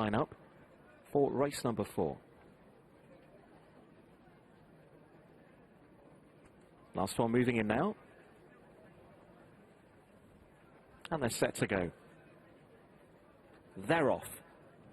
lineup for race number 4. Last one moving in now. And they're set to go. They're off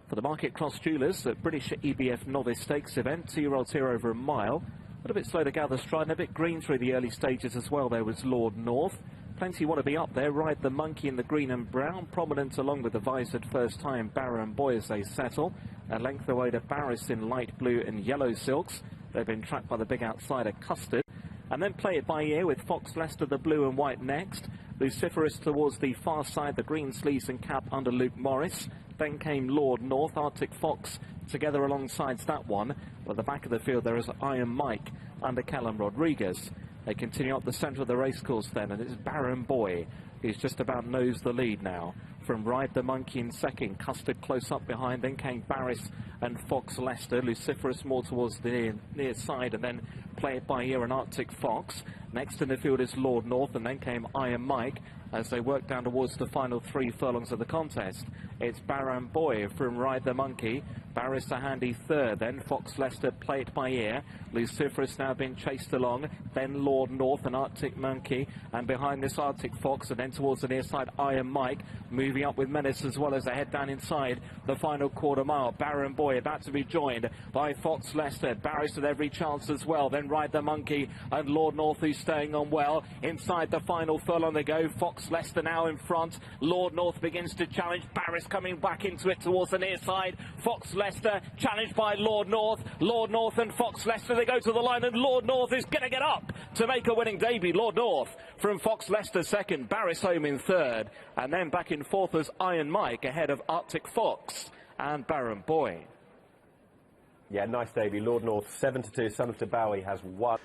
for the Market Cross Jewellers at British EBF Novice Stakes event. 2-year-olds here over a mile. A little bit slow to gather stride and a bit green through the early stages as well. There was Lord North. Plenty want to be up there. Ride the Monkey in the green and brown. Prominent along with the visored first time Baron Boy as they settle. A length away to Barris in light blue and yellow silks. They've been tracked by the big outsider Custard. And then Play It By Ear with Fox Leicester, the blue and white next. Luciferous towards the far side, the green sleeves and cap under Luke Morris. Then came Lord North, Arctic Fox together alongside that one. At the back of the field there is Iron Mike under Callum Rodriguez. They continue up the centre of the racecourse then, and it's Baron Boy who's just about nosed the lead now. From Ride the Monkey in second, Custard close up behind, then came Barris and Fox Leicester. Luciferous more towards the near side, and then Play It By Ear and Arctic Fox. Next in the field is Lord North, and then came Iron Mike as they work down towards the final 3 furlongs of the contest. It's Baron Boy from Ride the Monkey. Barris a handy third, then Fox Leicester, Play It By Ear. Luciferous now being chased along, then Lord North and Arctic Monkey, and behind this Arctic Fox, and then towards the near side Iron Mike, moving up with menace as well as they head down inside the final quarter mile. Baron Boy about to be joined by Fox Leicester. Barris with every chance as well, then Ride the Monkey and Lord North who's staying on well. Inside the final furlong they go. Fox Leicester now in front. Lord North begins to challenge. Barris coming back into it towards the near side. Fox Leicester challenged by Lord North. Lord North and Fox Leicester, they go to the line, and Lord North is going to get up to make a winning debut. Lord North from Fox Leicester second, Barris home in third, and then back in fourth as Iron Mike ahead of Arctic Fox and Baron Boy. Yeah, nice debut. Lord North 7-2. Son of Tabawi has won.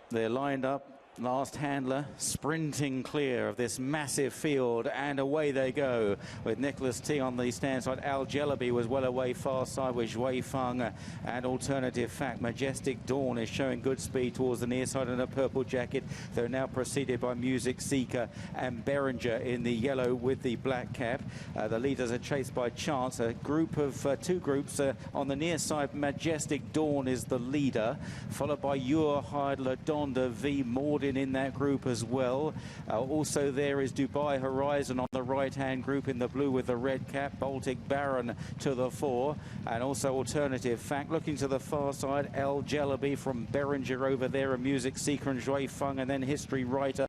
They're lined up. Last handler sprinting clear of this massive field, and away they go with Nicholas T on the stand side. Al Jelabi was well away far side with Zhui Feng and Alternative Fact. Majestic Dawn is showing good speed towards the near side in a purple jacket. They're now preceded by Music Seeker and Beringer in the yellow with the black cap. The leaders are chased by Chance. A group of 2 groups on the near side. Majestic Dawn is the leader, followed by Ure Hyde, Ladonda V Morden in that group as well. Also there is Dubai Horizon on the right hand group in the blue with the red cap. Baltic Baron to the fore, and also Alternative Fact looking to the far side. El Jelabi from Beringer over there, a Music Seeker and Zhui Feng, and then History Writer.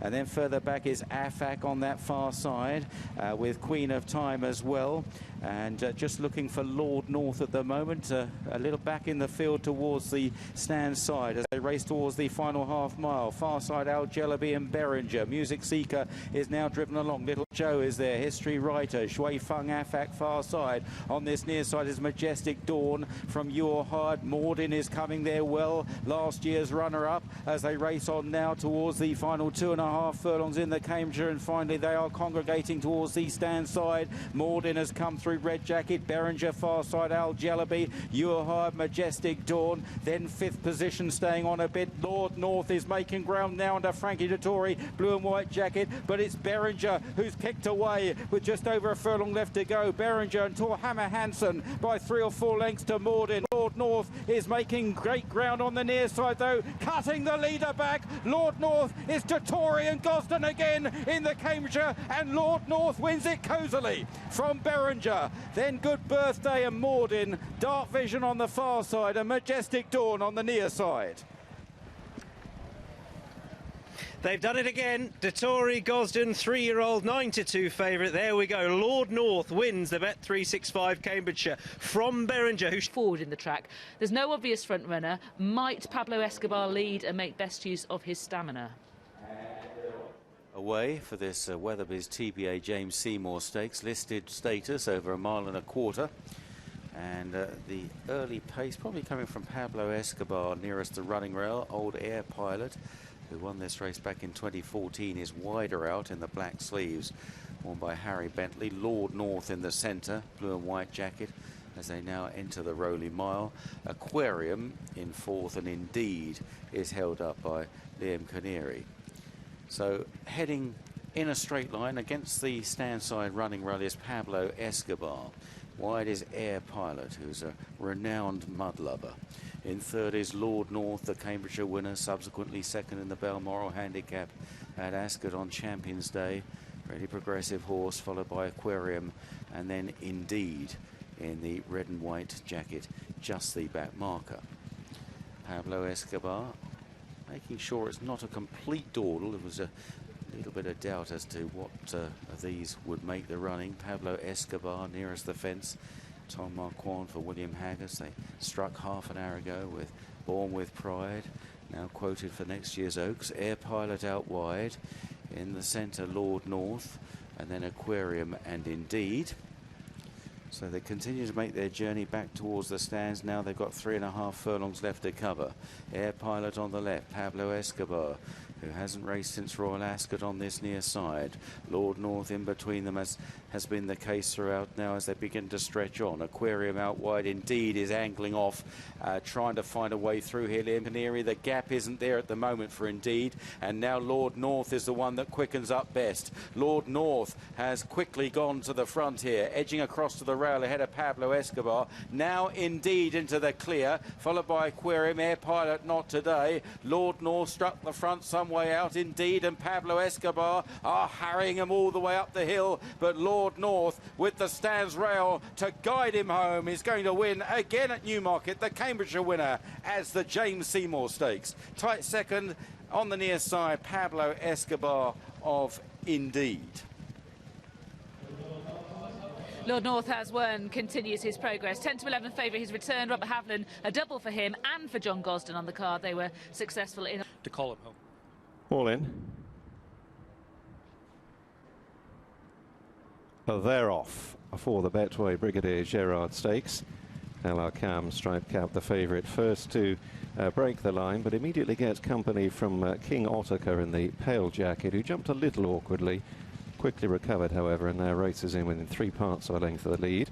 And then further back is Afak on that far side with Queen of Time as well. And just looking for Lord North at the moment, a little back in the field towards the stand side as they race towards the final half mile. Far side Al Jelabi and Beringer. Music Seeker is now driven along. Little Joe is there. History Writer. Zhui Feng, Afak far side. On this near side is Majestic Dawn from Ure Hyde. Morden is coming there well. Last year's runner-up as they race on now towards the final 2.5 furlongs in the Cambridgeshire, and finally they are congregating towards the stand side. Morden has come through red jacket. Beringer far side. Al Jelabi. Ure Hyde, Majestic Dawn. Then 5th position staying on a bit. Lord North is making ground now under Frankie Dettori, blue and white jacket, but it's Beringer who's kicked away with just over a furlong left to go. Beringer and Torhammer Hansen by 3 or 4 lengths to Morden. Lord North is making great ground on the near side though, cutting the leader back. Lord North is Dettori and Gosden again in the Cambridgeshire, and Lord North wins it cosily from Beringer. Then Good Birthday and Morden, Dark Vision on the far side, and Majestic Dawn on the near side. They've done it again. Dettori, Gosden, 3-year-old, 9-2 favourite. There we go. Lord North wins the Bet365 Cambridgeshire from Beringer, who's forward in the track. There's no obvious front runner. Might Pablo Escobar lead and make best use of his stamina? Away for this Weatherby's TBA James Seymour Stakes. Listed status over 1.25 miles. And the early pace probably coming from Pablo Escobar nearest the running rail. Old Air Pilot, who won this race back in 2014, is wider out in the black sleeves, worn by Harry Bentley. Lord North in the centre, blue and white jacket, as they now enter the Rowley Mile. Aquarium in 4th, and Indeed is held up by Liam Canary. So heading in a straight line against the stand side running rail is Pablo Escobar. Wide is Air Pilot, who's a renowned mud lover. In third is Lord North, the Cambridgeshire winner, subsequently second in the Balmoral Handicap at Ascot on Champions Day. Really progressive horse, followed by Aquarium, and then Indeed in the red and white jacket, just the back marker. Pablo Escobar, making sure it's not a complete dawdle. There was a little bit of doubt as to what of these would make the running. Pablo Escobar nearest the fence. Tom Marquand for William Haggis. They struck half an hour ago with Born With Pride, now quoted for next year's Oaks. Air Pilot out wide. In the centre, Lord North, and then Aquarium and Indeed. So they continue to make their journey back towards the stands. Now they've got 3.5 furlongs left to cover. Air Pilot on the left, Pablo Escobar, who hasn't raced since Royal Ascot on this near side. Lord North in between them, as has been the case throughout now as they begin to stretch on. Aquarium out wide, Indeed, is angling off, trying to find a way through here. Limpineri, the gap isn't there at the moment for Indeed, and now Lord North is the one that quickens up best. Lord North has quickly gone to the front here, edging across to the rail ahead of Pablo Escobar. Now Indeed into the clear, followed by Aquarium. Air Pilot not today. Lord North struck the front some way out. Indeed and Pablo Escobar are harrying him all the way up the hill, but Lord North with the stands rail to guide him home is going to win again at Newmarket, the Cambridgeshire winner as the James Seymour Stakes. Tight second on the near side, Pablo Escobar of Indeed. Lord North has won, continues his progress. 10 to 11 favourite, his return. Robert Havlin, a double for him and for John Gosden on the card. They were successful in to call him home. All in. Well, they're off for the Betway Brigadier Gerard Stakes. LR Cam, striped cap, the favourite, first to break the line, but immediately gets company from King Ottocar in the pale jacket, who jumped a little awkwardly, quickly recovered, however, and now races in within 3 parts of a length of the lead.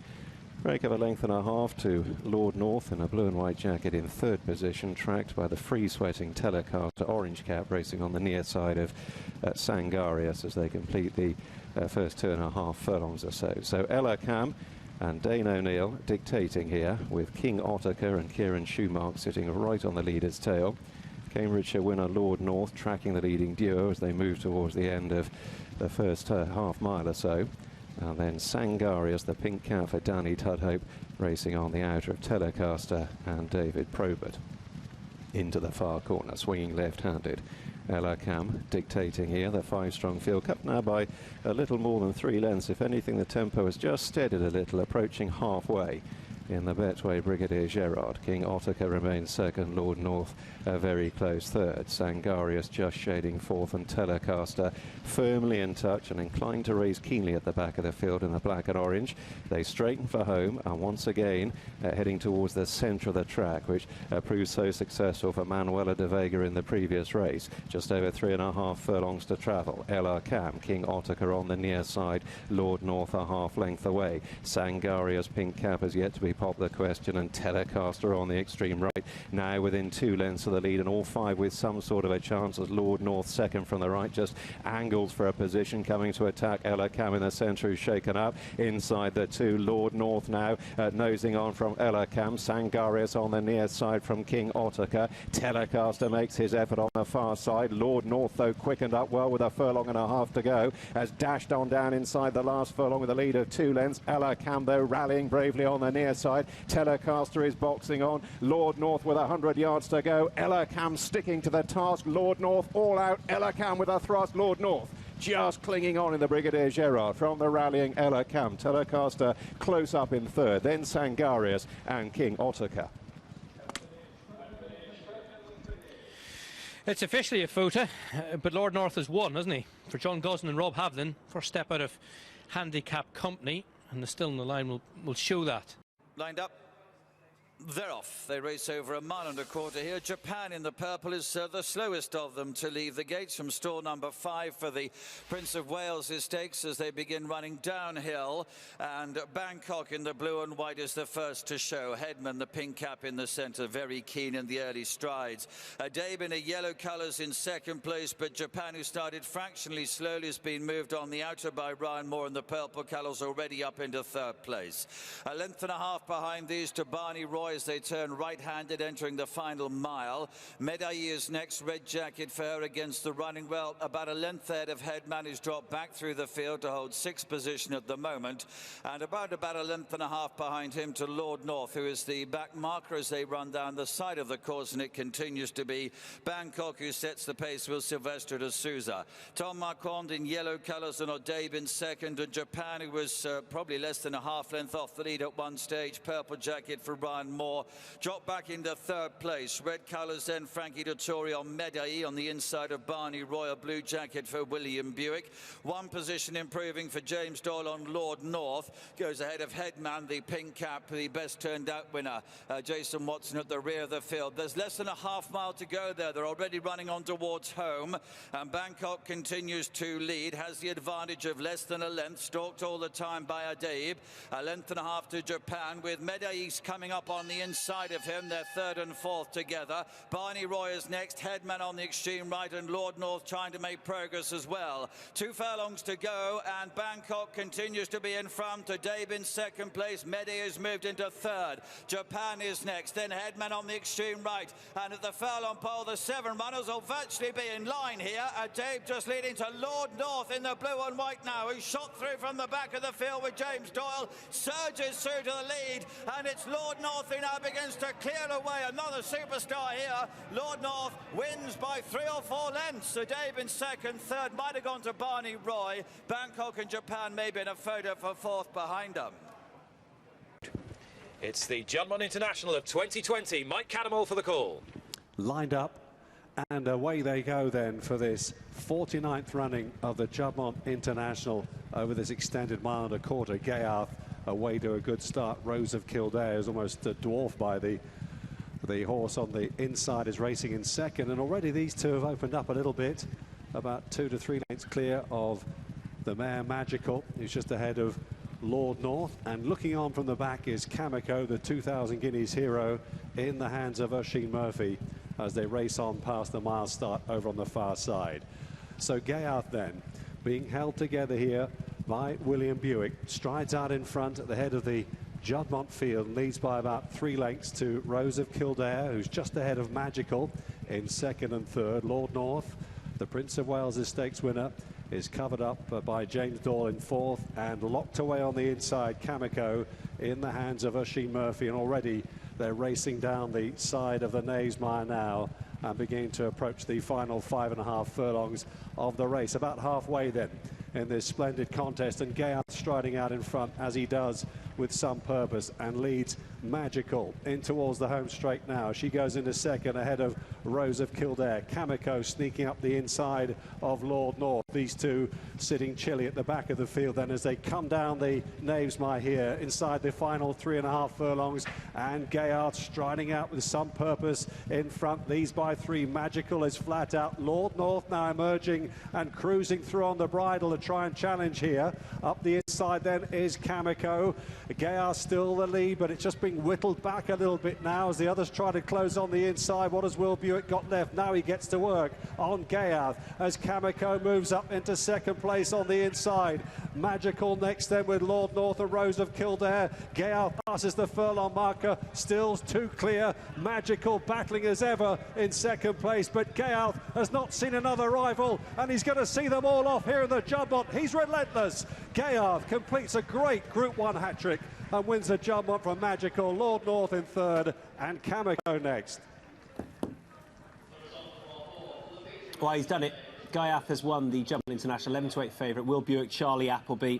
Break of a length and a half to Lord North in a blue and white jacket in third position, tracked by the free-sweating Telecaster orange cap racing on the near side of Sangarius as they complete the first 2.5 furlongs or so. So Ella Cam and Dane O'Neill dictating here, with King Ottocar and Kieran Schumacher sitting right on the leader's tail. Cambridgeshire winner Lord North tracking the leading duo as they move towards the end of the first half mile or so. And then Sangarius, the pink cap for Danny Tudhope, racing on the outer of Telecaster and David Probert. Into the far corner, swinging left-handed. Ella Cam dictating here, the 5-strong field, cut now by a little more than 3 lengths. If anything, the tempo has just steadied a little, approaching halfway in the Betway Brigadier Gerard. King Ottocar remains second, Lord North very close third. Sangarius just shading fourth, and Telecaster firmly in touch and inclined to race keenly at the back of the field in the black and orange. They straighten for home and once again heading towards the centre of the track, which proved so successful for Manuela de Vega in the previous race. Just over 3.5 furlongs to travel. LR Cam, King Ottocar on the near side, Lord North a half length away. Sangarius pink cap has yet to be popped the question, and Telecaster on the extreme right, now within 2 lengths of the lead, and all 5 with some sort of a chance as Lord North second from the right, just angles for a position, coming to attack Ella Cam in the centre, who's shaken up inside the 2. Lord North now nosing on from Ella Cam. Sangarius on the near side from King Ottocar. Telecaster makes his effort on the far side. Lord North, though, quickened up well with a furlong and a half to go, has dashed on down inside the last furlong with a lead of 2 lengths. Ella Cam, though, rallying bravely on the near side. Telecaster is boxing on. Lord North with 100 yards to go. Ella Cam sticking to the task. Lord North all out. Ella Cam with a thrust. Lord North just clinging on in the Brigadier Gerard from the rallying Ella Cam. Telecaster close up in third, then Sangarius and King Ottocar. It's officially a footer, but Lord North has won, hasn't he? For John Gosden and Rob Havlin, first step out of handicap company, and the still in the line will show that. Lined up. They're off. They race over a mile and a quarter here. Japan in the purple is the slowest of them to leave the gates from stall number 5 for the Prince of Wales Stakes as they begin running downhill. And Bangkok in the blue and white is the first to show. Headman, the pink cap in the centre, very keen in the early strides. Dabe in a yellow colours in second place, but Japan, who started fractionally slowly, has been moved on the outer by Ryan Moore, and the purple colours already up into third place. A length and a half behind these to Barney Roy as they turn right-handed entering the final mile. Medaille is next, red jacket for her against the running. Well, about a length ahead of Headman, who's dropped back through the field to hold 6th position at the moment, and about a length and a half behind him to Lord North, who is the back marker as they run down the side of the course, and it continues to be Bangkok who sets the pace with Sylvester de Souza. Tom Marquand in yellow colours and Odabe in second, and Japan, who was probably less than a half length off the lead at one stage, purple jacket for Ryan Moore, dropped back into third place. Red colours then Frankie Dettori on Medaille on the inside of Barney Roy, a blue jacket for William Buick. One position improving for James Doyle on Lord North, goes ahead of Headman, the pink cap, the best turned out winner, Jason Watson at the rear of the field. There's less than a half mile to go there. They're already running on towards home, and Bangkok continues to lead, has the advantage of less than a length, stalked all the time by Adaib. A length and a half to Japan, with Medaille coming up on the inside of him. They're third and fourth together. Barney Roy is next, Headman on the extreme right, and Lord North trying to make progress as well. 2 furlongs to go, and Bangkok continues to be in front. Adaib in second place. Medaille has moved into third. Japan is next, then Headman on the extreme right, and at the furlong pole the 7 runners will virtually be in line here. Adaib just leading to Lord North in the blue and white now, who's shot through from the back of the field with James Doyle, surges through to the lead, and it's Lord North who now begins to clear away another superstar here. Lord North wins by 3 or 4 lengths. Adaib in second, third might have gone to Barney Roy. Bangkok and Japan maybe in a photo for fourth behind them. It's the Juddmonte International of 2020. Mike Cattermole for the call. Lined up, and away they go then for this 49th running of the Juddmonte International over this extended mile and a quarter. Gayarth away to a good start. Rose of Kildare is almost dwarfed by the horse on the inside, is racing in second, and already these two have opened up a little bit, about 2 to 3 lengths clear of the mare Magical, who's just ahead of Lord North, and looking on from the back is Kamiko, the 2,000 guineas hero, in the hands of Oisin Murphy as they race on past the mile start over on the far side. So Gayarth then being held together here by William Buick, strides out in front at the head of the Juddmonte field, leads by about 3 lengths to Rose of Kildare, who's just ahead of Magical in second and third. Lord North, the Prince of Wales Stakes winner, is covered up by James Doyle in fourth, and locked away on the inside Kamiko in the hands of Oisin Murphy, and already they're racing down the side of the Knavesmire now and beginning to approach the final 5.5 furlongs of the race. About halfway then in this splendid contest, and Gayarth striding out in front as he does with some purpose, and leads Magical in towards the home straight now. She goes into second ahead of Rose of Kildare. Kamiko sneaking up the inside of Lord North. These two sitting chilly at the back of the field then as they come down the Knavesmire here inside the final 3.5 furlongs, and Gayarth striding out with some purpose in front. Leads by 3. Magical is flat out. Lord North now emerging and cruising through on the bridle to try and challenge here. Up the inside then is Kamiko. Gayarth still the lead, but it's just being whittled back a little bit now as the others try to close on the inside. What has Will Buick got left? Now he gets to work on Gayarth as Kamiko moves up into second place on the inside. Magical next then with Lord North and Rose of Kildare. Gayarth passes the furlong marker, still too clear. Magical battling as ever in second place, but Gayarth has not seen another rival, and he's going to see them all off here in the Juddmonte. He's relentless. Gayarth completes a great Group 1 hat-trick and wins the Juddmonte from Magical. Lord North in third, and Kamiko next. Well, he's done it. Gayarth has won the Juddmonte International 11-to-8 favourite. Will Buick, Charlie Appleby,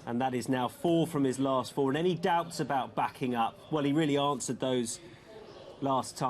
and that is now 4 from his last 4. And any doubts about backing up? Well, he really answered those last time.